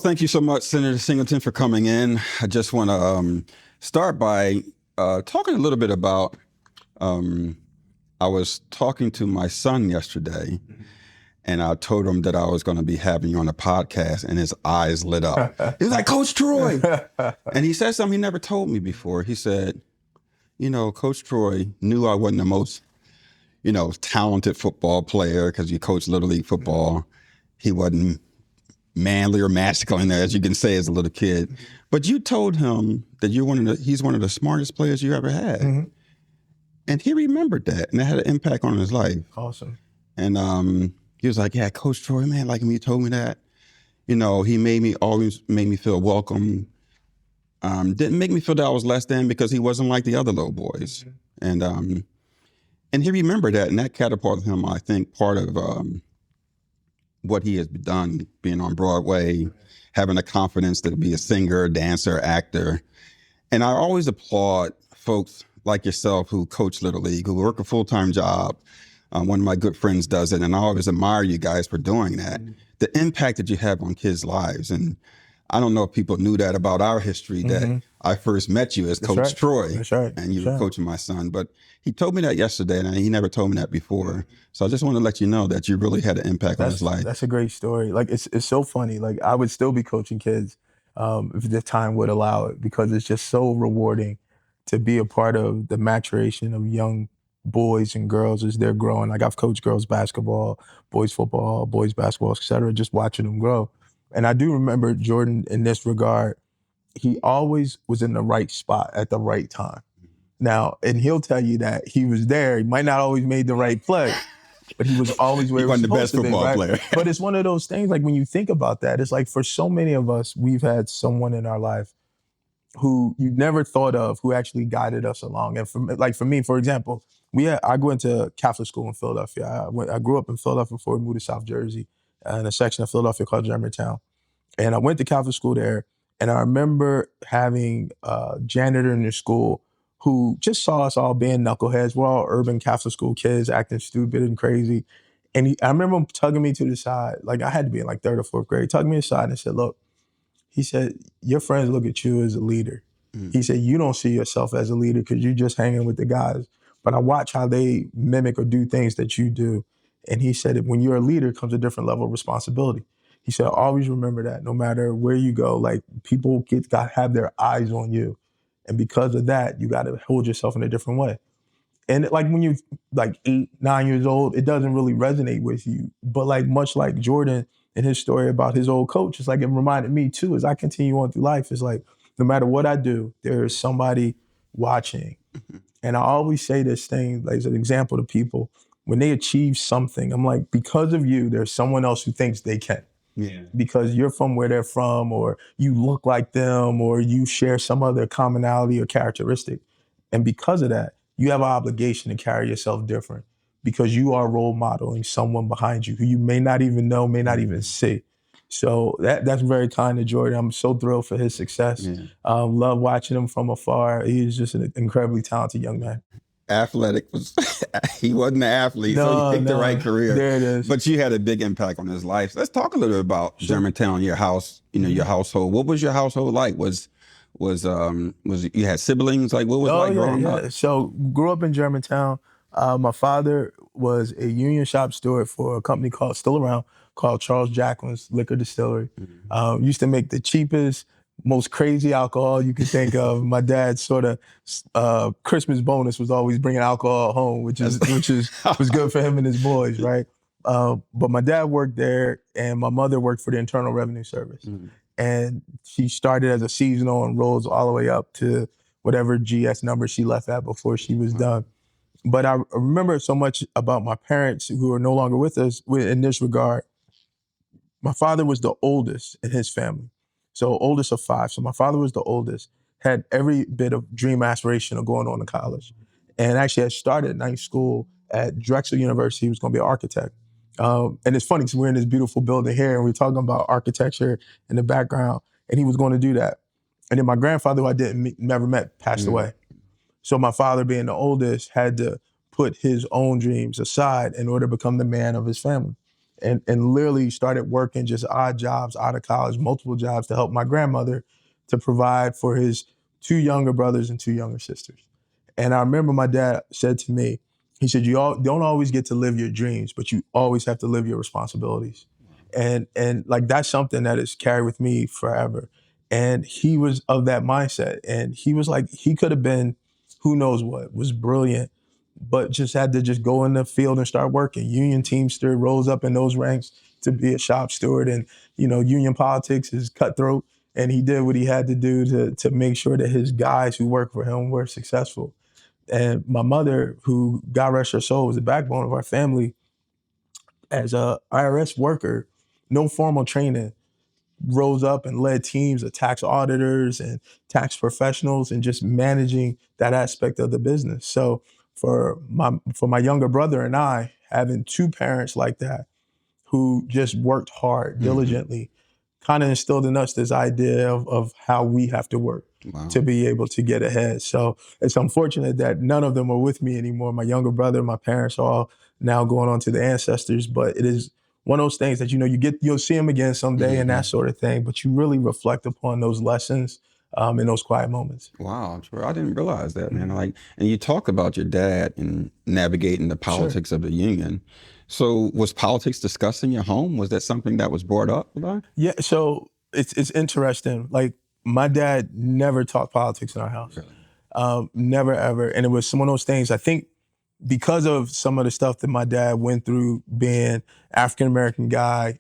thank you so much, Senator Singleton, for coming in. I just want to start by talking a little bit about, I was talking to my son yesterday, and I told him that I was going to be having you on a podcast, and his eyes lit up. He was like, Coach Troy. And he said something he never told me before. He said, Coach Troy knew I wasn't the most, talented football player because you coach Little League football. He wasn't manly or masculine, as you can say as a little kid. But you told him that he's one of the smartest players you ever had. Mm-hmm. And he remembered that, and that had an impact on his life. Awesome. And he was like, yeah, Coach Troy, man, like when you told me that, he always made me feel welcome. Didn't make me feel that I was less than because he wasn't like the other little boys. Mm-hmm. And he remembered that, and that catapulted him, I think, part of what he has done, being on Broadway, having the confidence to be a singer, dancer, actor. And I always applaud folks like yourself who coach Little League, who work a full-time job. One of my good friends does it, and I always admire you guys for doing that. Mm-hmm. The impact that you have on kids' lives. And I don't know if people knew that about our history, that I first met you as Coach Troy. That's right. And you were coaching my son. But he told me that yesterday, and he never told me that before. So I just want to let you know that you really had an impact on his life. That's a great story. Like, it's so funny. Like, I would still be coaching kids if the time would allow it, because it's just so rewarding to be a part of the maturation of young boys and girls as they're growing. Like, I've coached girls basketball, boys football, boys basketball, et cetera, just watching them grow. And I do remember Jordan in this regard. He always was in the right spot at the right time. Now, and he'll tell you that he was there. He might not always made the right play, but he was always where he was supposed to be. He wasn't the best football player. But it's one of those things, like when you think about that, it's like for so many of us, we've had someone in our life who you never thought of, who actually guided us along. And for me, for example, I went to Catholic school in Philadelphia. I grew up in Philadelphia before we moved to South Jersey, in a section of Philadelphia called Germantown. And I went to Catholic school there, and I remember having a janitor in the school who just saw us all being knuckleheads. We're all urban Catholic school kids acting stupid and crazy. And I remember him tugging me to the side, like I had to be in like third or fourth grade, tugged me aside and said, look, he said, your friends look at you as a leader. Mm. He said, you don't see yourself as a leader because you're just hanging with the guys. But I watch how they mimic or do things that you do. And he said, when you're a leader, comes a different level of responsibility. He said, always remember that no matter where you go, like people got to have their eyes on you. And because of that, you got to hold yourself in a different way. And like when you're like 8, 9 years old, it doesn't really resonate with you. But like much like Jordan and his story about his old coach, it's like it reminded me too, as I continue on through life, it's like no matter what I do, there is somebody watching. Mm-hmm. And I always say this thing like as an example to people, when they achieve something, I'm like, because of you, there's someone else who thinks they can. Yeah. Because you're from where they're from, or you look like them, or you share some other commonality or characteristic. And because of that, you have an obligation to carry yourself different because you are role modeling someone behind you who you may not even know, may not even see. So that's very kind of Jordan. I'm so thrilled for his success. Yeah. Love watching him from afar. He's just an incredibly talented young man. Athletic he wasn't an athlete, so he picked the right career. There it is. But you had a big impact on his life. Let's talk a little bit about Germantown, your house, your household. What was your household like? Was you had siblings? Like what was it like growing up? So grew up in Germantown. My father was a union shop steward for a company still around, called Charles Jacquelin's Liquor Distillery. Mm-hmm. Used to make the cheapest, most crazy alcohol you could think of. My dad's sort of Christmas bonus was always bringing alcohol home, which was good for him and his boys, right? But my dad worked there, and my mother worked for the Internal Revenue Service. Mm-hmm. And she started as a seasonal and rose all the way up to whatever GS number she left at before she was done. But I remember so much about my parents who are no longer with us in this regard. My father was the oldest in his family. So oldest of 5. So my father was the oldest, had every bit of dream aspiration of going on to college. And actually had started night school at Drexel University. He was going to be an architect. And it's funny because we're in this beautiful building here and we're talking about architecture in the background, and he was going to do that. And then my grandfather, who I never met, passed away. So my father, being the oldest, had to put his own dreams aside in order to become the man of his family. and literally started working just odd jobs out of college, multiple jobs to help my grandmother to provide for his 2 younger brothers and 2 younger sisters. And I remember my dad said to me, he said, "You all don't always get to live your dreams, but you always have to live your responsibilities." And like that's something that is carried with me forever. And he was of that mindset. And he was like, he could have been who knows what, was brilliant, but just had to just go in the field and start working. Union Teamster, rose up in those ranks to be a shop steward. And, union politics is cutthroat. And he did what he had to do to make sure that his guys who worked for him were successful. And my mother, who, God rest her soul, was the backbone of our family, as a IRS worker, no formal training, rose up and led teams of tax auditors and tax professionals and just managing that aspect of the business. So for my younger brother and I, having 2 parents like that who just worked hard, diligently, kind of instilled in us this idea of how we have to work to be able to get ahead. So it's unfortunate that none of them are with me anymore. My younger brother, my parents are all now going on to the ancestors, but it is one of those things that, you'll see them again someday and that sort of thing, but you really reflect upon those lessons in those quiet moments. Wow, Troy, I didn't realize that, man. And you talk about your dad and navigating the politics of the union. So was politics discussed in your home? Was that something that was brought up a lot? Yeah, so it's interesting. Like, my dad never talked politics in our house. Really? Never, ever. And it was some of those things, I think, because of some of the stuff that my dad went through being African-American guy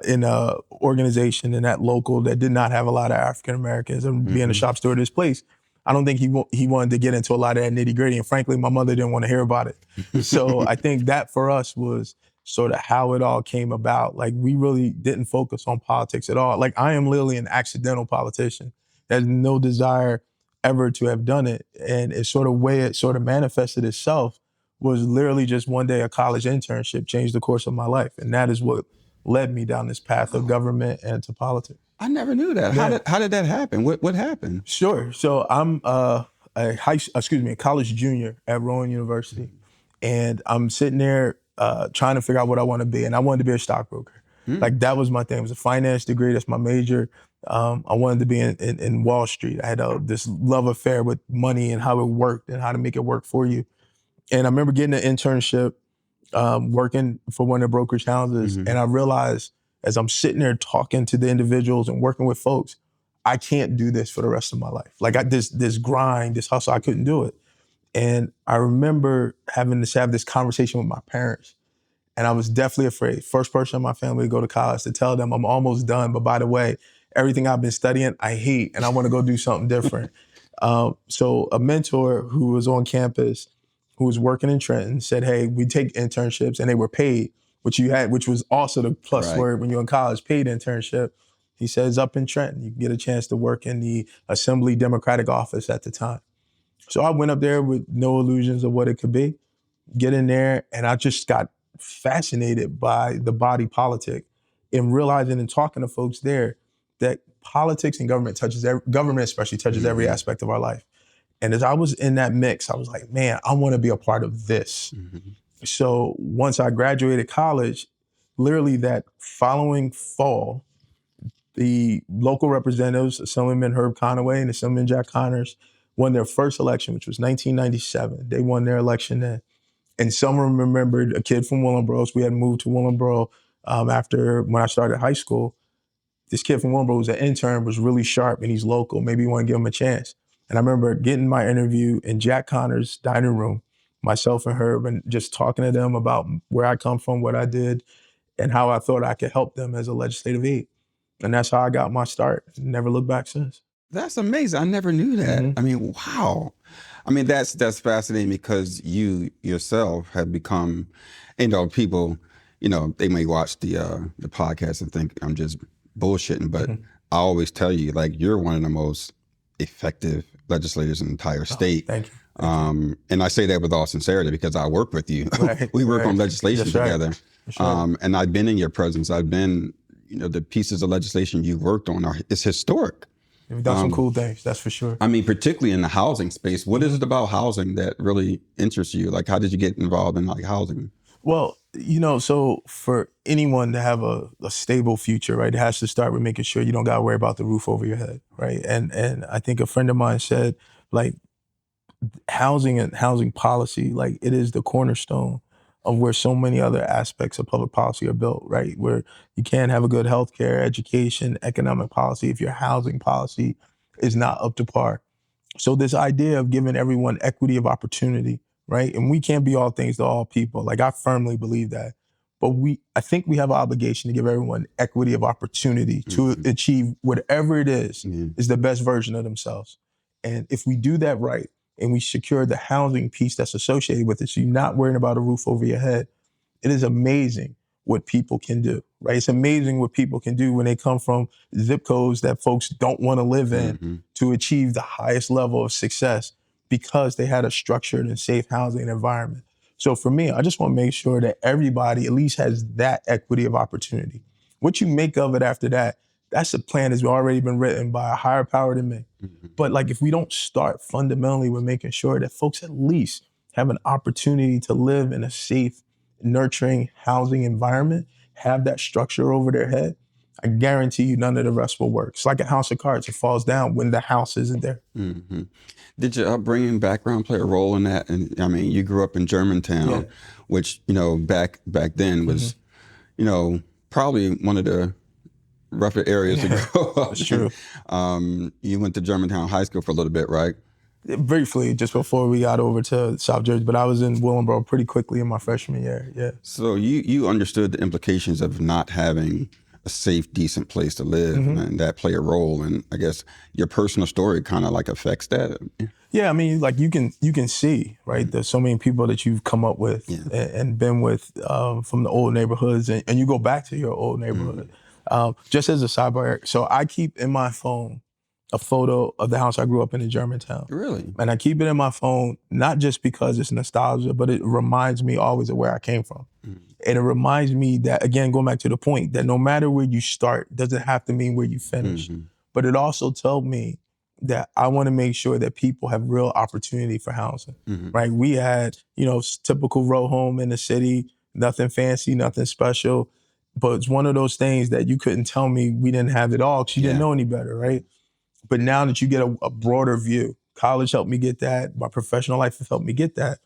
in a organization in that local that did not have a lot of African-Americans, and being a shop steward at his place, I don't think he wanted to get into a lot of that nitty-gritty. And frankly, my mother didn't want to hear about it. So I think that for us was sort of how it all came about. Like, we really didn't focus on politics at all. Like, I am literally an accidental politician. There's no desire ever to have done it. And it's sort of way it sort of manifested itself was literally just one day a college internship changed the course of my life. And that is what led me down this path of government and to politics. I never knew that. Yeah. How did that happen? What happened? Sure. So I'm a college junior at Rowan University. And I'm sitting there trying to figure out what I want to be. And I wanted to be a stockbroker. Like, that was my thing. It was a finance degree. That's my major. I wanted to be in Wall Street. I had this love affair with money and how it worked and how to make it work for you. And I remember getting an internship working for one of the brokerage houses. And I realized, as I'm sitting there talking to the individuals and working with folks, I can't do this for the rest of my life. Like, this grind, this hustle, I couldn't do it. And I remember having to have this conversation with my parents. And I was definitely afraid. First person in my family to go to college, to tell them I'm almost done. But by the way, everything I've been studying, I hate, and I want to go do something different. So a mentor who was on campus, who was working in Trenton, said, "Hey, we take internships," and they were paid, which was also the plus word when you're in college, paid internship. He says, up in Trenton, you can get a chance to work in the Assembly Democratic office at the time. So I went up there with no illusions of what it could be, get in there, and I just got fascinated by the body politic and realizing and talking to folks there that politics and government especially touches every aspect of our life. And as I was in that mix, I was like, man, I want to be a part of this. So once I graduated college, literally that following fall, the local representatives, Assemblyman Herb Conaway and Assemblyman Jack Connors, won their first election, which was 1997. They won their election then. And someone remembered a kid from Willingboro. We had moved to Willingboro after when I started high school. This kid from Willingboro was an intern, was really sharp, and he's local. Maybe you want to give him a chance. And I remember getting my interview in Jack Connor's dining room, myself and Herb, and just talking to them about where I come from, what I did, and how I thought I could help them as a legislative aide. And that's how I got my start. Never looked back since. That's amazing. I never knew that. I mean, wow. I mean, that's fascinating because you yourself have become, people, they may watch the podcast and think I'm just bullshitting, but I always tell you, like, you're one of the most effective legislators in the entire state. Thank you. And I say that with all sincerity because I work with you. We work on legislation together. Sure. And I've been in your presence. I've been, the pieces of legislation you worked on it's historic. We've done some cool things, that's for sure. I mean, particularly in the housing space. What is it about housing that really interests you? Like, how did you get involved in housing? Well, So for anyone to have a stable future, right, it has to start with making sure you don't got to worry about the roof over your head, right? And I think a friend of mine said, like, housing and housing policy, like, it is the cornerstone of where so many other aspects of public policy are built, right? Where you can't have a good healthcare, education, economic policy if your housing policy is not up to par. So this idea of giving everyone equity of opportunity, right? And we can't be all things to all people. Like, I firmly believe that. But I think we have an obligation to give everyone equity of opportunity to achieve whatever it is the best version of themselves. And if we do that right, and we secure the housing piece that's associated with it, so you're not worrying about a roof over your head, it is amazing what people can do, right? It's amazing what people can do when they come from zip codes that folks don't want to live in to achieve the highest level of success because they had a structured and safe housing environment. So for me, I just want to make sure that everybody at least has that equity of opportunity. What you make of it after that, that's a plan that's already been written by a higher power than me. But like, if we don't start fundamentally with making sure that folks at least have an opportunity to live in a safe, nurturing housing environment, have that structure over their head, I guarantee you none of the rest will work. It's like a house of cards. It falls down when the house isn't there. Did your upbringing background play a role in that? And I mean, you grew up in Germantown, which, back then was, probably one of the rougher areas to grow up. That's true. You went to Germantown High School for a little bit, right? Briefly, just before we got over to South Jersey, but I was in Willingboro pretty quickly in my freshman year. Yeah. So you understood the implications of not having a safe, decent place to live, and that play a role. And I guess your personal story kind of like affects that. Yeah, I mean, like, you can see, right? There's so many people that you've come up with and been with from the old neighborhoods, and you go back to your old neighborhood. Just as a sidebar, so I keep in my phone a photo of the house I grew up in Germantown. Really? And I keep it in my phone, not just because it's nostalgia, but it reminds me always of where I came from. And it reminds me that, again, going back to the point, that no matter where you start, doesn't have to mean where you finish. But it also told me that I want to make sure that people have real opportunity for housing, right? We had, typical row home in the city, nothing fancy, nothing special. But it's one of those things that you couldn't tell me we didn't have it all because you didn't know any better, right? But now that you get a broader view, college helped me get that. My professional life has helped me get that.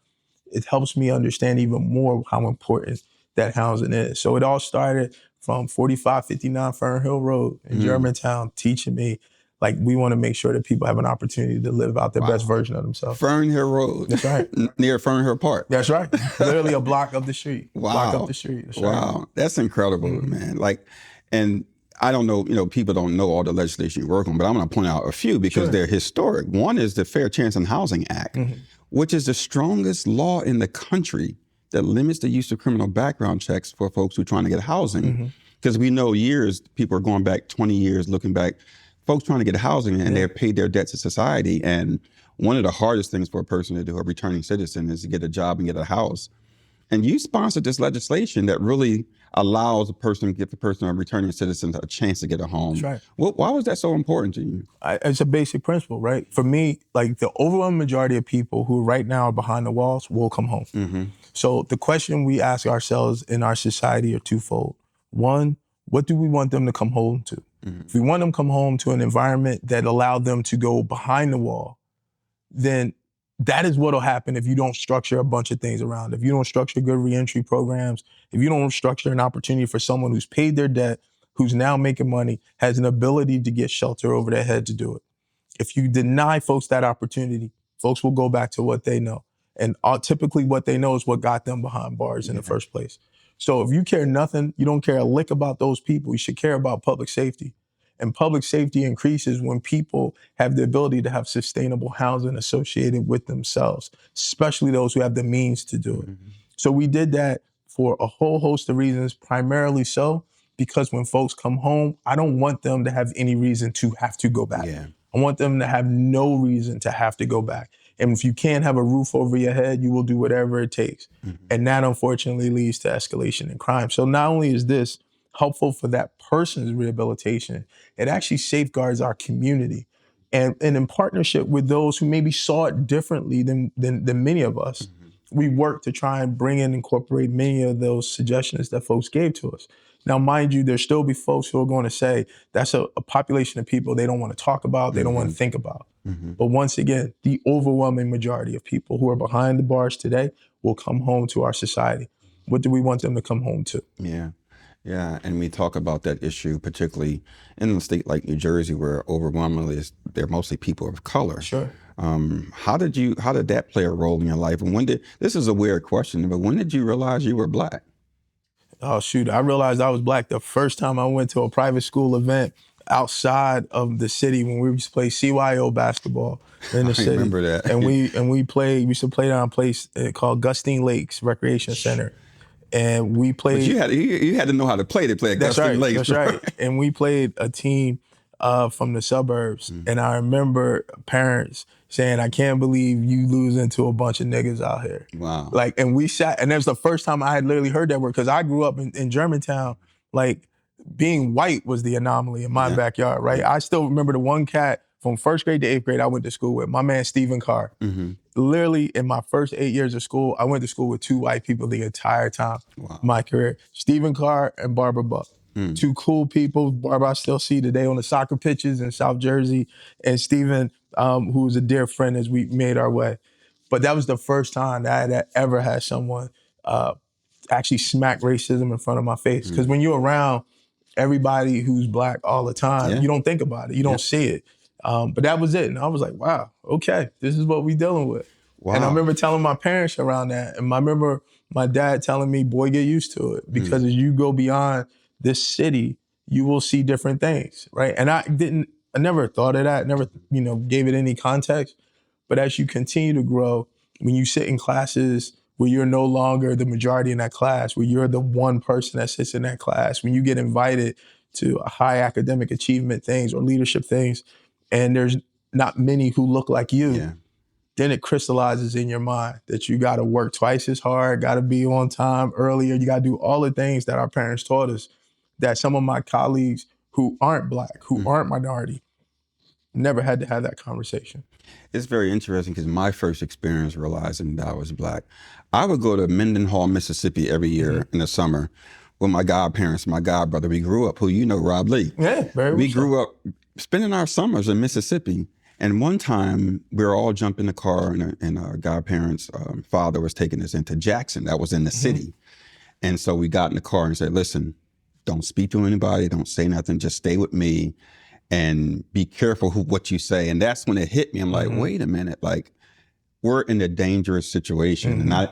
It helps me understand even more how important that housing is. So it all started from 4559 Fern Hill Road in Germantown, teaching me, like, we want to make sure that people have an opportunity to live out their best version of themselves. Fern Hill Road. That's right. Near Fern Hill Park. That's right. Literally a block up the street. Wow. Block up the street. That's wow. Right. That's incredible, man. Like, and I don't know, people don't know all the legislation you work on, but I'm going to point out a few because they're historic. One is the Fair Chance in Housing Act, which is the strongest law in the country that limits the use of criminal background checks for folks who are trying to get housing. Because we know people are going back 20 years, looking back, folks trying to get housing and they've paid their debts to society. And one of the hardest things for a person to do, a returning citizen, is to get a job and get a house. And you sponsored this legislation that really allows give the person, a returning citizen, a chance to get a home. That's right. Why was that so important to you? It's a basic principle, right? For me, like, the overwhelming majority of people who right now are behind the walls will come home. So the question we ask ourselves in our society are twofold. One, what do we want them to come home to? If we want them to come home to an environment that allowed them to go behind the wall, then that is what'll happen if you don't structure a bunch of things around. If you don't structure good reentry programs, if you don't structure an opportunity for someone who's paid their debt, who's now making money, has an ability to get shelter over their head to do it. If you deny folks that opportunity, folks will go back to what they know. And typically what they know is what got them behind bars in the first place. So if you care nothing, you don't care a lick about those people, you should care about public safety. And public safety increases when people have the ability to have sustainable housing associated with themselves, especially those who have the means to do it. So we did that for a whole host of reasons, primarily so because when folks come home, I don't want them to have any reason to have to go back. I want them to have no reason to have to go back. And if you can't have a roof over your head, you will do whatever it takes. And that, unfortunately, leads to escalation in crime. So not only is this helpful for that person's rehabilitation, it actually safeguards our community. And in partnership with those who maybe saw it differently than many of us, we worked to try and bring in, incorporate many of those suggestions that folks gave to us. Now, mind you, there'll still be folks who are going to say that's a population of people they don't want to talk about, they don't want to think about. But once again, the overwhelming majority of people who are behind the bars today will come home to our society. What do we want them to come home to? Yeah. Yeah, and we talk about that issue, particularly in a state like New Jersey, where overwhelmingly they're mostly people of color. Sure. How did that play a role in your life? And this is a weird question, but when did you realize you were Black? Oh, shoot. I realized I was Black the first time I went to a private school event outside of the city when we used to play CYO basketball in the city. I remember that. And we used to play down a place called Gustine Lakes Recreation Center. And we played. But you had to know how to play at Gustine Lakes. That's right. And we played a team from the suburbs. And I remember parents saying, I can't believe you losing to a bunch of niggas out here. Wow. Like, and we sat, and that was the first time I had literally heard that word, because I grew up in Germantown. Like, being white was the anomaly in my backyard, right? I still remember the one cat from 1st grade to 8th grade I went to school with, my man Stephen Carr. Literally, in my first 8 years of school, I went to school with 2 white people the entire time of my career. Stephen Carr and Barbara Buck. 2 cool people. Barbara I still see today on the soccer pitches in South Jersey. And Stephen, who was a dear friend as we made our way. But that was the first time that I ever had someone actually smack racism in front of my face. Because when you're around everybody who's Black all the time, you don't think about it. You don't see it. But that was it. And I was like, wow, okay, this is what we dealing with. Wow. And I remember telling my parents around that. And I remember my dad telling me, boy, get used to it. Because as you go beyond this city, you will see different things, right? And I never thought of that, never, gave it any context. But as you continue to grow, when you sit in classes where you're no longer the majority in that class, where you're the one person that sits in that class, when you get invited to high academic achievement things or leadership things, and there's not many who look like you, then it crystallizes in your mind that you got to work twice as hard, got to be on time earlier, you got to do all the things that our parents taught us, that some of my colleagues who aren't Black, who aren't minority, never had to have that conversation. It's very interesting because my first experience realizing that I was Black, I would go to Mendenhall, Mississippi every year in the summer with my godparents, my godbrother. We grew up, Rob Lee. Yeah, very much. We grew up spending our summers in Mississippi. And one time we were all jumping in the car and our godparents' father was taking us into Jackson. That was in the city. And so we got in the car and said, listen, don't speak to anybody. Don't say nothing. Just stay with me and be careful what you say. And that's when it hit me. I'm like, wait a minute. Like, we're in a dangerous situation. And I,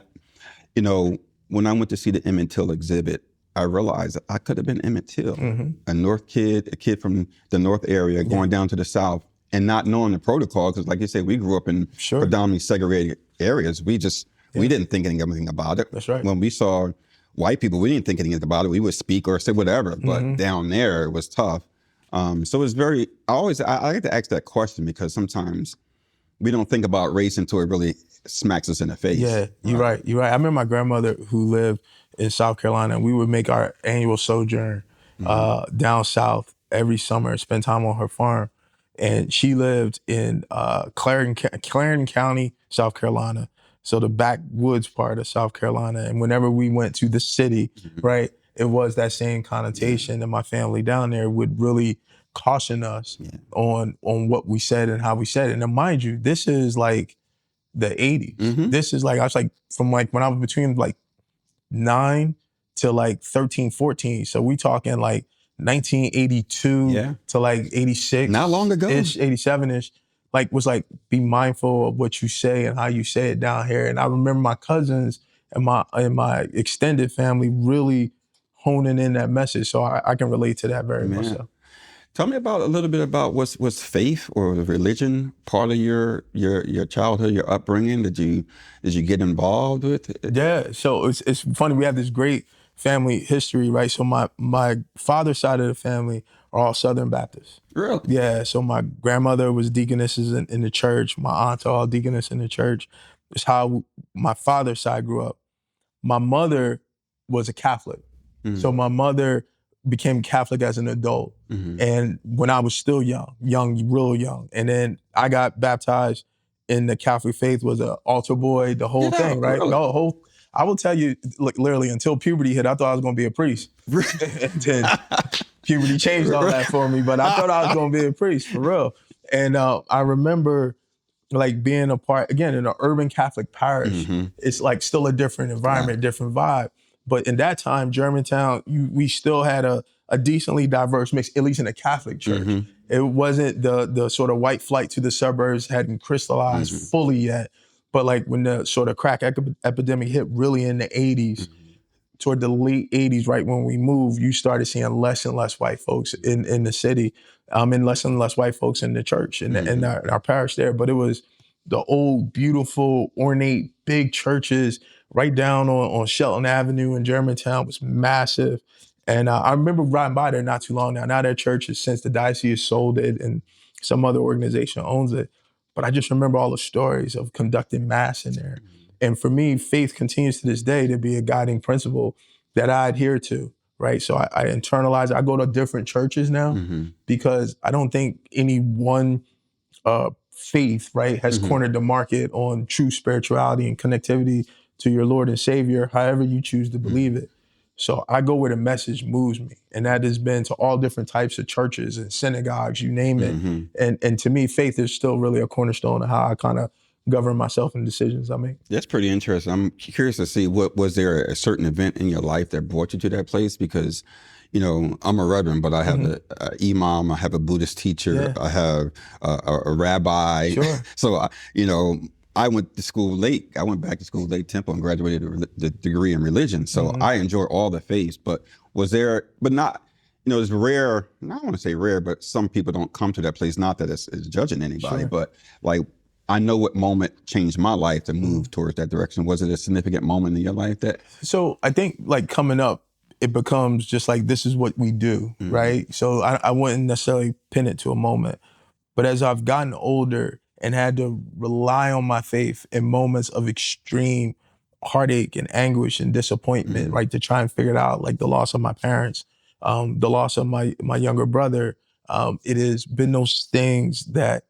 when I went to see the Emmett Till exhibit, I realized that I could have been Emmett Till, a kid from the North area going down to the South and not knowing the protocol. Because like you said, we grew up in predominantly segregated areas. We didn't think anything about it. That's right. When we saw white people, we didn't think anything about it. We would speak or say whatever, but down there it was tough. So it's I like to ask that question because sometimes we don't think about race until it really smacks us in the face. Yeah, you're right. I remember my grandmother who lived in South Carolina, and we would make our annual sojourn down south every summer and spend time on her farm. And she lived in Clarendon County, South Carolina. So the backwoods part of South Carolina. And whenever we went to the city, right, it was that same connotation. And my family down there would really caution us on what we said and how we said it. And now, mind you, this is like the 80s. This is like, I was like, from like when I was between like 9 to like 13, 14. So we talking like 1982 to like 86. Not long ago. 87-ish. Like, was like, be mindful of what you say and how you say it down here. And I remember my cousins and my extended family really honing in that message. So I can relate to that very much so. Tell me a little bit about was faith or religion part of your childhood, your upbringing? Did you get involved with it? Yeah, so it's funny. We have this great family history, right? So my father's side of the family are all Southern Baptists. Really? Yeah. So my grandmother was deaconesses in the church. My aunts are all deaconess in the church. It's how my father's side grew up. My mother was a Catholic. So my mother became Catholic as an adult. And when I was still young, real young. And then I got baptized in the Catholic faith was an altar boy, the whole Get thing, out, right? really? No, I will tell you, like, literally, until puberty hit, I thought I was going to be a priest. And then puberty changed all that for me, but I thought I was going to be a priest, for real. And I remember like being a part, again, in an urban Catholic parish. Mm-hmm. It's like still a different environment, different vibe. But in that time, Germantown, we still had a decently diverse mix, at least in the Catholic church. Mm-hmm. It wasn't the sort of white flight to the suburbs hadn't crystallized Mm-hmm. fully yet. But like when the sort of crack epidemic hit really in the 80s, toward the late 80s, right when we moved, you started seeing less and less white folks in the city, and less white folks in the church and in our parish there. But it was the old, beautiful, ornate, big churches right down on Shelton Avenue in Germantown was massive. And I remember riding by there not too long now. Now that church is, since the diocese sold it and some other organization owns it. But I just remember all the stories of conducting mass in there. And for me, faith continues to this day to be a guiding principle that I adhere to, right? So I internalize, I go to different churches now because I don't think any one faith, right, has cornered the market on true spirituality and connectivity to your Lord and Savior, however you choose to believe it. So I go where the message moves me. And that has been to all different types of churches and synagogues, you name it. And to me, faith is still really a cornerstone of how I kind of govern myself in decisions I make. That's pretty interesting. I'm curious to see, what was there a certain event in your life that brought you to that place? Because, you know, I'm a reverend, but I have an imam, I have a Buddhist teacher, I have a rabbi. Sure. So, you know, I went to school late. I went back to school late Temple and graduated the degree in religion. So I enjoy all the faiths. But was there, but not, you know, it's rare. I don't want to say rare, but some people don't come to that place. Not that it's judging anybody, but like, I know what moment changed my life to move towards that direction. Was it a significant moment in your life that? So I think like coming up, it becomes just like, this is what we do, right? So I wouldn't necessarily pin it to a moment. But as I've gotten older and had to rely on my faith in moments of extreme heartache and anguish and disappointment, right, to try and figure it out, like the loss of my parents, the loss of my younger brother, it has been those things that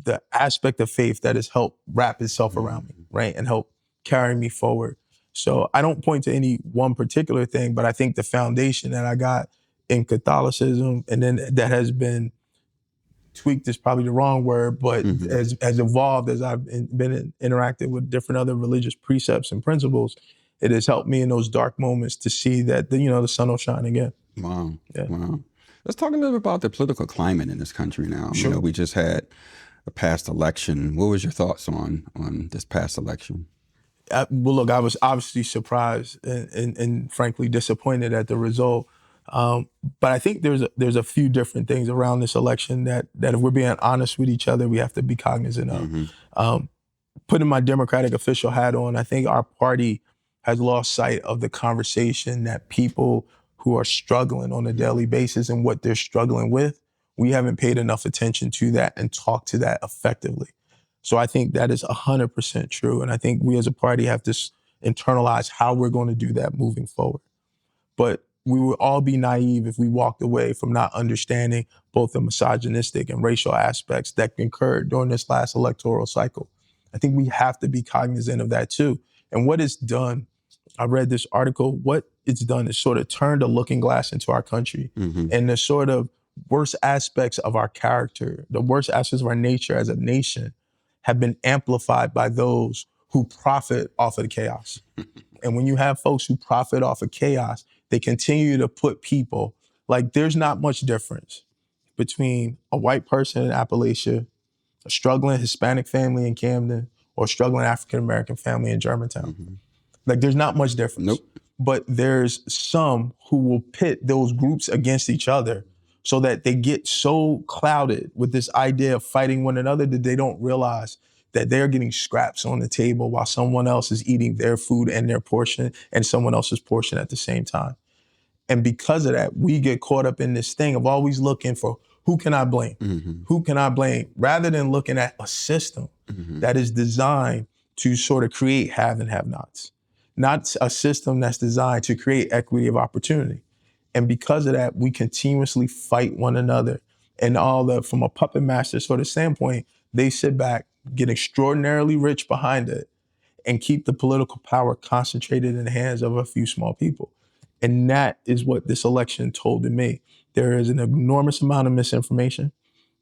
the aspect of faith that has helped wrap itself around me, right, and help carry me forward. So I don't point to any one particular thing, but I think the foundation that I got in Catholicism, and then that has been tweaked is probably the wrong word, but as evolved as I've been interacting with different other religious precepts and principles, it has helped me in those dark moments to see that the sun will shine again. Wow. Yeah. Wow. Let's talk a little bit about the political climate in this country now. Sure. You know, we just had a past election. What was your thoughts on this past election? Well, look, I was obviously surprised and frankly disappointed at the result. But I think there's a few different things around this election that if we're being honest with each other, we have to be cognizant of. Putting my Democratic official hat on, I think our party has lost sight of the conversation that people who are struggling on a daily basis and what they're struggling with, we haven't paid enough attention to that and talked to that effectively. So I think that is 100% true. And I think we as a party have to internalize how we're going to do that moving forward. But we would all be naive if we walked away from not understanding both the misogynistic and racial aspects that occurred during this last electoral cycle. I think we have to be cognizant of that too. And what it's done, I read this article, what it's done is sort of turned a looking glass into our country and the sort of worst aspects of our character, the worst aspects of our nature as a nation have been amplified by those who profit off of the chaos. And when you have folks who profit off of chaos, they continue to put people, like there's not much difference between a white person in Appalachia, a struggling Hispanic family in Camden, or a struggling African-American family in Germantown. Like there's not much difference. Nope. But there's some who will pit those groups against each other so that they get so clouded with this idea of fighting one another that they don't realize that they're getting scraps on the table while someone else is eating their food and their portion and someone else's portion at the same time. And because of that, we get caught up in this thing of always looking for who can I blame? Who can I blame? Rather than looking at a system that is designed to sort of create have and have-nots. Not a system that's designed to create equity of opportunity. And because of that, we continuously fight one another. And from a puppet master sort of standpoint, they sit back, get extraordinarily rich behind it, and keep the political power concentrated in the hands of a few small people. And that is what this election told to me. There is an enormous amount of misinformation.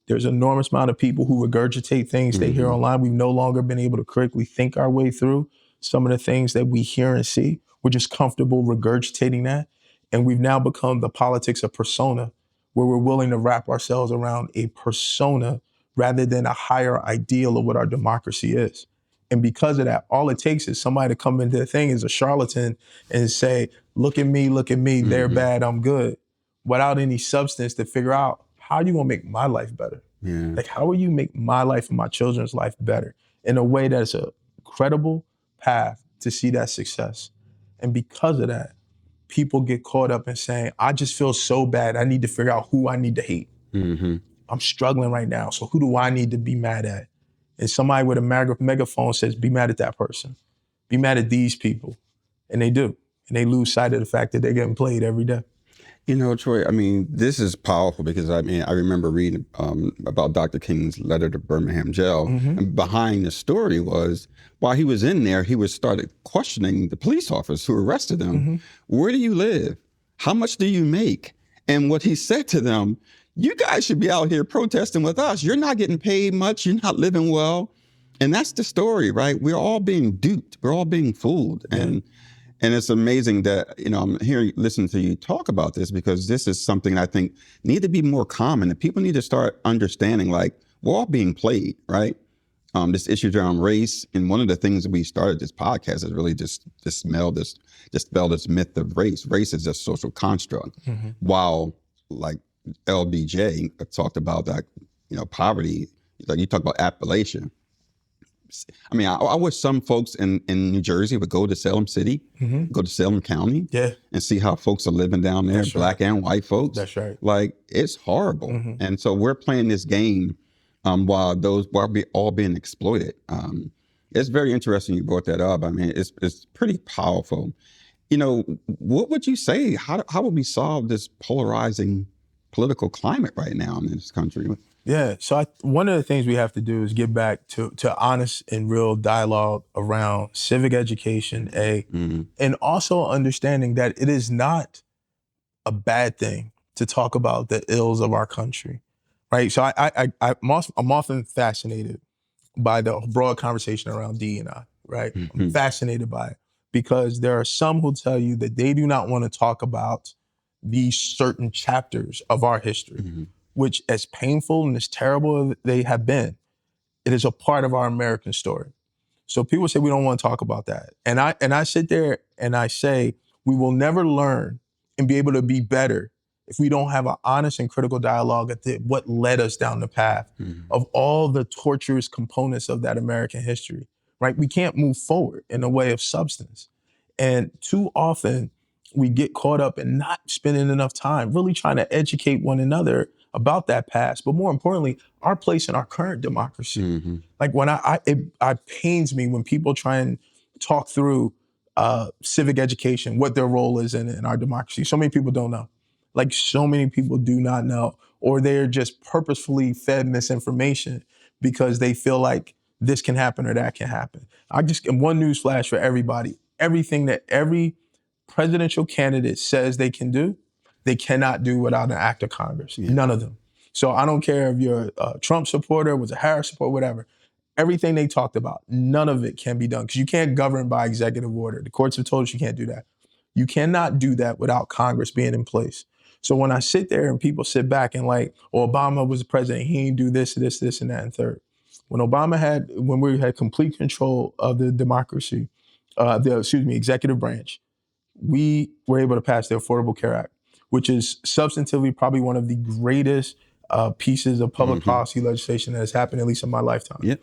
There's an enormous amount of people who regurgitate things they hear online. We've no longer been able to critically think our way through some of the things that we hear and see. We're just comfortable regurgitating that. And we've now become the politics of persona, where we're willing to wrap ourselves around a persona rather than a higher ideal of what our democracy is. And because of that, all it takes is somebody to come into the thing as a charlatan and say, look at me, they're bad, I'm good, without any substance to figure out how are you gonna make my life better? Yeah. Like, how will you make my life and my children's life better in a way that's a credible path to see that success? And because of that, people get caught up in saying, I just feel so bad. I need to figure out who I need to hate. I'm struggling right now. So who do I need to be mad at? And somebody with a megaphone says, be mad at that person. Be mad at these people. And they do. And they lose sight of the fact that they're getting played every day. You know, Troy, I mean, this is powerful because I remember reading about Dr. King's letter to Birmingham jail. And behind the story was, while he was in there, he started questioning the police officers who arrested him. Where do you live? How much do you make? And what he said to them, you guys should be out here protesting with us. You're not getting paid much. You're not living well. And that's the story, right? We're all being duped. We're all being fooled. And it's amazing that, I'm listening to you talk about this, because this is something I think need to be more common, and people need to start understanding, like, we're all being played, right? This issue around race. And one of the things that we started this podcast is really just dispel this myth of race. Race is a social construct. While, like, LBJ talked about that, poverty, like you talk about Appalachia. I mean, I wish some folks in New Jersey would go to Salem City, go to Salem County, and see how folks are living down there, black and white folks. That's right. Like, it's horrible. And so we're playing this game while we're all being exploited. It's very interesting you brought that up. I mean, it's pretty powerful. What would you say? How would we solve this polarizing political climate right now in this country? Yeah, so one of the things we have to do is get back to honest and real dialogue around civic education, and also understanding that it is not a bad thing to talk about the ills of our country, right? So I'm often fascinated by the broad conversation around DEI, right? I'm fascinated by it because there are some who tell you that they do not want to talk about these certain chapters of our history, which, as painful and as terrible as they have been, it is a part of our American story. So people say we don't want to talk about that. And I sit there and I say, we will never learn and be able to be better if we don't have an honest and critical dialogue at what led us down the path of all the torturous components of that American history, right? We can't move forward in a way of substance. And too often we get caught up in not spending enough time really trying to educate one another about that past, but more importantly, our place in our current democracy. Like, when it pains me when people try and talk through civic education, what their role is in our democracy. So many people don't know. Like, so many people do not know, or they're just purposefully fed misinformation because they feel like this can happen or that can happen. And one news flash for everybody: everything that every presidential candidate says they can do, they cannot do without an act of Congress. None of them. So I don't care if you're a Trump supporter, was a Harris supporter, whatever. Everything they talked about, none of it can be done because you can't govern by executive order. The courts have told us you can't do that. You cannot do that without Congress being in place. So when I sit there and people sit back and like, well, Obama was the president, he didn't do this, and that, and third. When we had complete control of the democracy, executive branch, we were able to pass the Affordable Care Act, which is substantively probably one of the greatest pieces of public policy legislation that has happened, at least in my lifetime. Yep.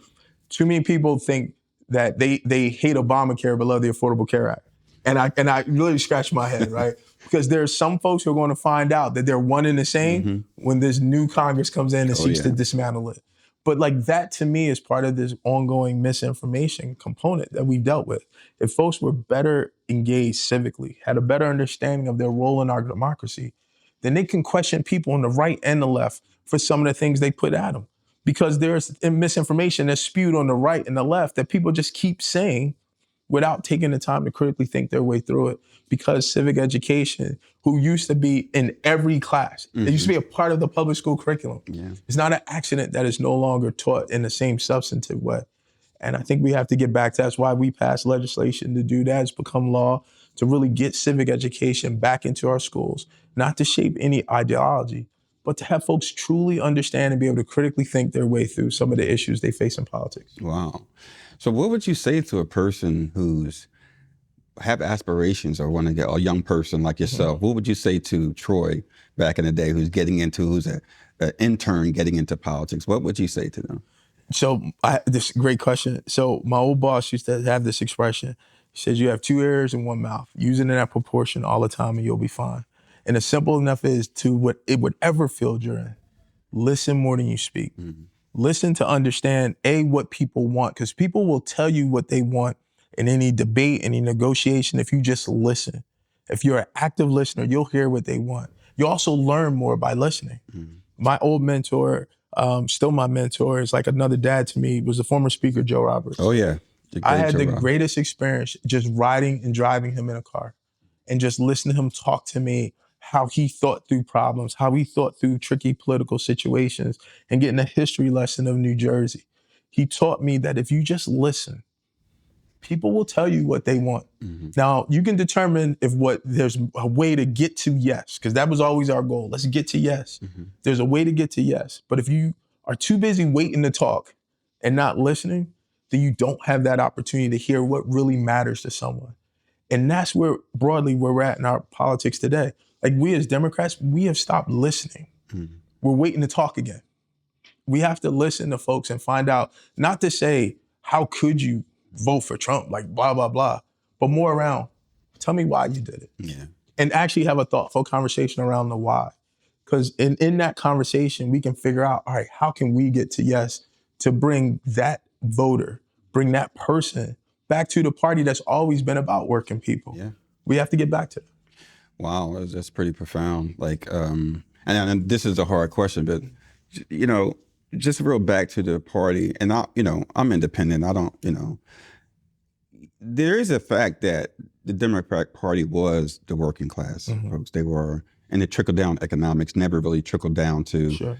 Too many people think that they hate Obamacare but love the Affordable Care Act. And I really scratch my head, right? Because there's some folks who are going to find out that they're one and the same when this new Congress comes in and seeks to dismantle it. But like, that to me is part of this ongoing misinformation component that we've dealt with. If folks were better engaged civically, had a better understanding of their role in our democracy, then they can question people on the right and the left for some of the things they put at them. because there's misinformation that's spewed on the right and the left that people just keep saying without taking the time to critically think their way through it. Because civic education, who used to be in every class, it used to be a part of the public school curriculum. Yeah. It's not an accident that it's no longer taught in the same substantive way. And I think we have to get back to that's why we passed legislation to do that. It's become law to really get civic education back into our schools, not to shape any ideology, but to have folks truly understand and be able to critically think their way through some of the issues they face in politics. Wow. So what would you say to a person who's have aspirations or want to get a young person like yourself? What would you say to Troy back in the day who's an intern getting into politics? What would you say to them? So this is a great question. So my old boss used to have this expression. He says, you have two ears and one mouth. Use it in that proportion all the time and you'll be fine. And it's simple enough is to whatever field you're in, listen more than you speak. Listen to understand, what people want, because people will tell you what they want in any debate, any negotiation, if you just listen. If you're an active listener, you'll hear what they want. You also learn more by listening. My old mentor, still my mentor, is like another dad to me, was the former speaker, Joe Roberts. Oh, yeah. I had the greatest experience just riding and driving him in a car and just listening to him talk to me, how he thought through problems, how he thought through tricky political situations, and getting a history lesson of New Jersey. He taught me that if you just listen, people will tell you what they want. Now, you can determine if there's a way to get to yes, because that was always our goal. Let's get to yes. There's a way to get to yes. But if you are too busy waiting to talk and not listening, then you don't have that opportunity to hear what really matters to someone. And that's broadly where we're at in our politics today. Like, we as Democrats, we have stopped listening. We're waiting to talk again. We have to listen to folks and find out, not to say, how could you vote for Trump, like blah, blah, blah, but more around, tell me why you did it. Yeah. And actually have a thoughtful conversation around the why. Because in that conversation, we can figure out, all right, how can we get to yes to bring that voter, bring that person back to the party that's always been about working people. Yeah. We have to get back to it. Wow, that's pretty profound. Like, and this is a hard question, but just real back to the party. And I'm independent. I don't, there is a fact that the Democratic Party was the working class folks. They were, and the trickle down economics never really trickled down to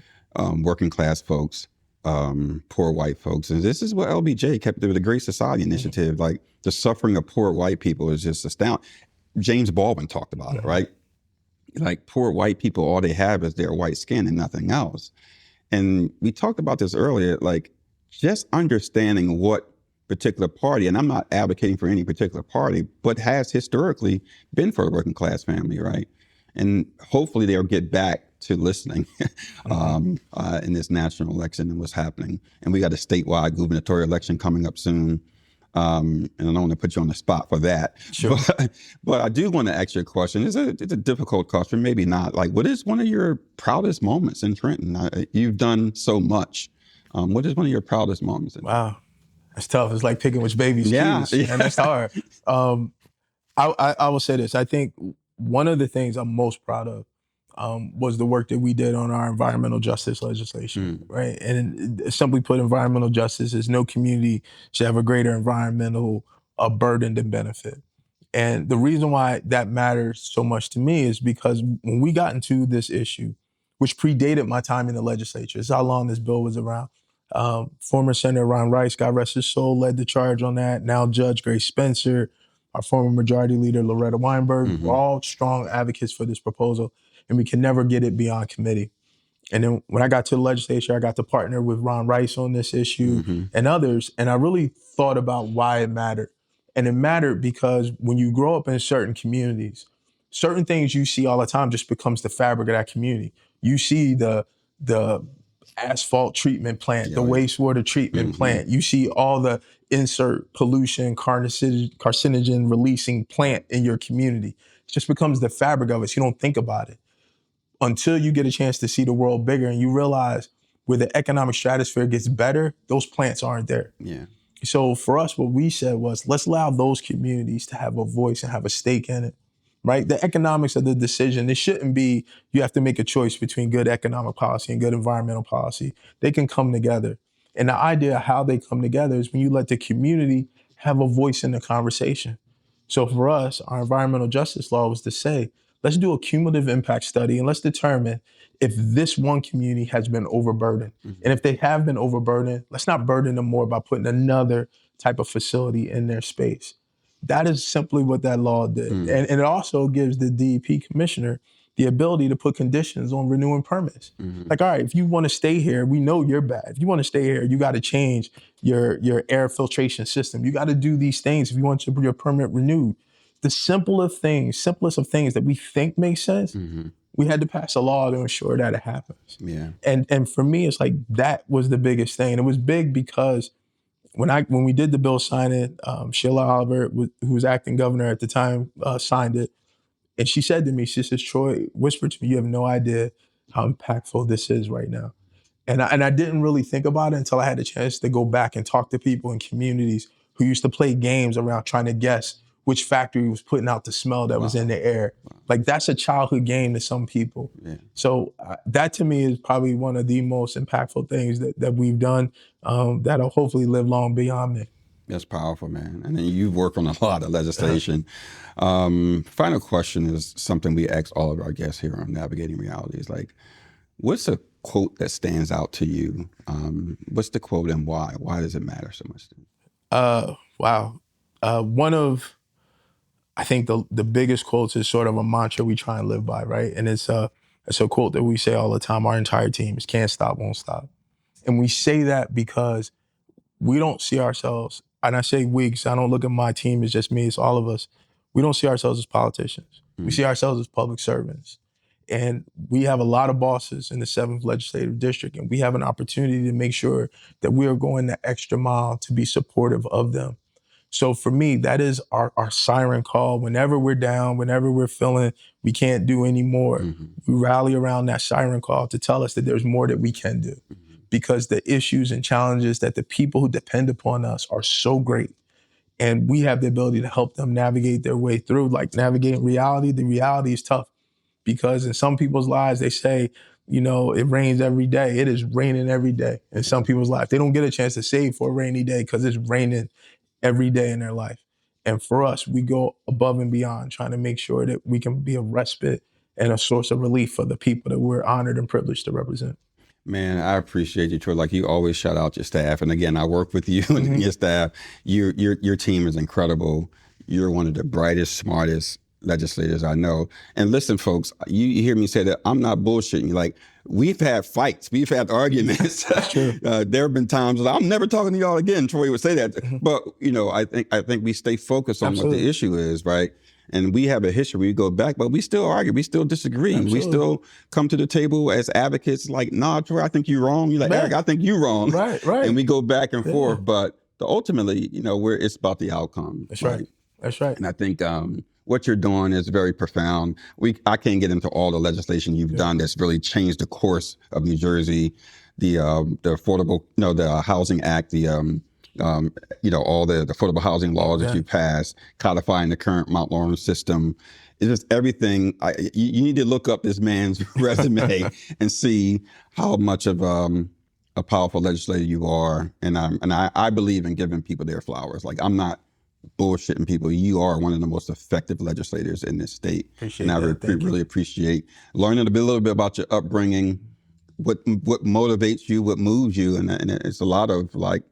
working class folks, poor white folks. And this is what LBJ kept with the Great Society Initiative. Like, the suffering of poor white people is just astounding. James Baldwin talked about it, right? Like, poor white people, all they have is their white skin and nothing else. And we talked about this earlier, like, just understanding what particular party, and I'm not advocating for any particular party, but has historically been for a working class family, right? And hopefully they'll get back to listening in this national election and what's happening. And we got a statewide gubernatorial election coming up soon. And I don't want to put you on the spot for that. Sure. But I do want to ask you a question. It's a difficult question, maybe not. Like, what is one of your proudest moments in Trenton? You've done so much. What is one of your proudest moments? Wow, that's tough. It's like picking which baby's choose, and that's hard. I will say this. I think one of the things I'm most proud of was the work that we did on our environmental justice legislation, right? And simply put, environmental justice is no community should have a greater environmental burden than benefit. And the reason why that matters so much to me is because when we got into this issue, which predated my time in the legislature, it's how long this bill was around. Former Senator Ron Rice, God rest his soul, led the charge on that. Now Judge Grace Spencer, our former Majority Leader Loretta Weinberg, were all strong advocates for this proposal, and we can never get it beyond committee. And then when I got to the legislature, I got to partner with Ron Rice on this issue and others, and I really thought about why it mattered. And it mattered because when you grow up in certain communities, certain things you see all the time just becomes the fabric of that community. You see the asphalt treatment plant, the wastewater treatment plant. You see all the insert pollution, carcinogen releasing plant in your community. It just becomes the fabric of it. So you don't think about it until you get a chance to see the world bigger and you realize where the economic stratosphere gets better, those plants aren't there. Yeah. So for us, what we said was, let's allow those communities to have a voice and have a stake in it, right? The economics of the decision, it shouldn't be you have to make a choice between good economic policy and good environmental policy. They can come together. And the idea of how they come together is when you let the community have a voice in the conversation. So for us, our environmental justice law was to say, let's do a cumulative impact study and let's determine if this one community has been overburdened. And if they have been overburdened, let's not burden them more by putting another type of facility in their space. That is simply what that law did. And it also gives the DEP commissioner the ability to put conditions on renewing permits. Like, all right, if you want to stay here, we know you're bad. If you want to stay here, you got to change your air filtration system. You got to do these things if you want your permit renewed. The simplest of things that we think make sense, we had to pass a law to ensure that it happens. Yeah. And for me, it's like that was the biggest thing. And it was big because when we did the bill signing, Sheila Oliver, who was acting governor at the time, signed it. And she said to me, she says, Troy, whisper to me, you have no idea how impactful this is right now. And I didn't really think about it until I had a chance to go back and talk to people in communities who used to play games around trying to guess which factory was putting out the smell that was in the air. Like, that's a childhood game to some people. Yeah. So that to me is probably one of the most impactful things that we've done that'll hopefully live long beyond me. That's powerful, man. And then you've worked on a lot of legislation. Final question is something we ask all of our guests here on Navigating Reality. Is like, what's a quote that stands out to you? What's the quote and why? Why does it matter so much to you? Wow. One of, I think the biggest quotes is sort of a mantra we try and live by, right? And it's a quote that we say all the time. Our entire team is can't stop, won't stop. And we say that because we don't see ourselves, and I say we, because I don't look at my team as just me, it's all of us. We don't see ourselves as politicians. We see ourselves as public servants. And we have a lot of bosses in the 7th Legislative District, and we have an opportunity to make sure that we are going the extra mile to be supportive of them. So for me, that is our siren call. Whenever we're down, whenever we're feeling we can't do anymore, we rally around that siren call to tell us that there's more that we can do. Because the issues and challenges that the people who depend upon us are so great. And we have the ability to help them navigate their way through. Like navigating reality, the reality is tough. Because in some people's lives, they say, you know, it rains every day. It is raining every day in some people's lives. They don't get a chance to save for a rainy day because it's raining every day in their life. And for us, we go above and beyond trying to make sure that we can be a respite and a source of relief for the people that we're honored and privileged to represent. Man, I appreciate you, Troy. Like, you always shout out your staff. And again, I work with you and your staff. Your team is incredible. You're one of the brightest, smartest legislators I know. And listen, folks, you hear me say that I'm not bullshitting you. Like, we've had fights, we've had arguments. That's true. There have been times that I'm never talking to y'all again. Troy would say that, but you know, I think we stay focused on what the issue is, right? And we have a history. We go back, but we still argue. We still disagree. We still come to the table as advocates. Like, nah, Troy, I think you're wrong. You're like, Eric, I think you're wrong. Right. And we go back and forth. But ultimately, you know, it's about the outcome. That's right. That's right. And I think what you're doing is very profound. I can't get into all the legislation you've done that's really changed the course of New Jersey, the affordable, the Housing Act, all the affordable housing laws that you passed, codifying the current Mount Lawrence system. It's just everything. You need to look up this man's resume and see how much of a powerful legislator you are. And I believe in giving people their flowers. Like, I'm not bullshitting people. You are one of the most effective legislators in this state. Appreciate and that. I really appreciate learning a little bit about your upbringing, what motivates you, what moves you. And it's a lot of like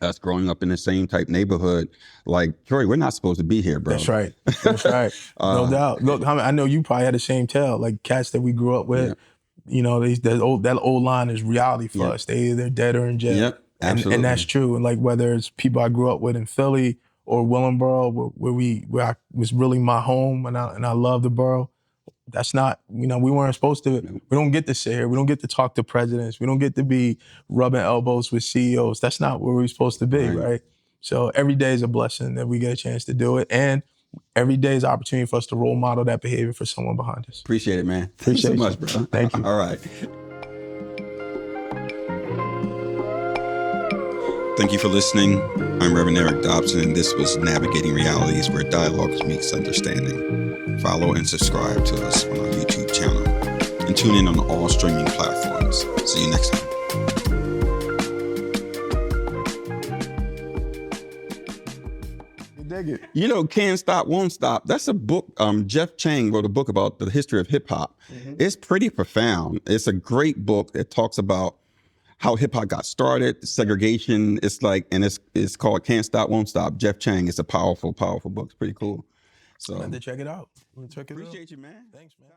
us growing up in the same type neighborhood. Like, Troy, we're not supposed to be here, bro. That's right. That's right. No doubt. Look, I know you probably had the same tale, like cats that we grew up with. You know, that old line is reality for us. They're dead or in jail. Yep, absolutely. And that's true. And like, whether it's people I grew up with in Philly or Willingboro, where I was really my home and I love the borough. That's not, we weren't supposed to, we don't get to sit here. We don't get to talk to presidents. We don't get to be rubbing elbows with CEOs. That's not where we're supposed to be, right? So every day is a blessing that we get a chance to do it. And every day is an opportunity for us to role model that behavior for someone behind us. Appreciate it, man. Appreciate Thanks so much, bro. Thank you. All right. Thank you for listening. I'm Reverend Eric Dobson, and this was Navigating Realities, where dialogue meets understanding. Follow and subscribe to us on our YouTube channel, and tune in on all streaming platforms. See you next time. You know, Can't Stop, Won't Stop. That's a book. Jeff Chang wrote a book about the history of hip hop. It's pretty profound. It's a great book. It talks about how hip hop got started, segregation. It's called Can't Stop, Won't Stop. Jeff Chang. It's a powerful, powerful book. It's pretty cool. So I have to check it out. Check it out. Appreciate you, man. Thanks, man.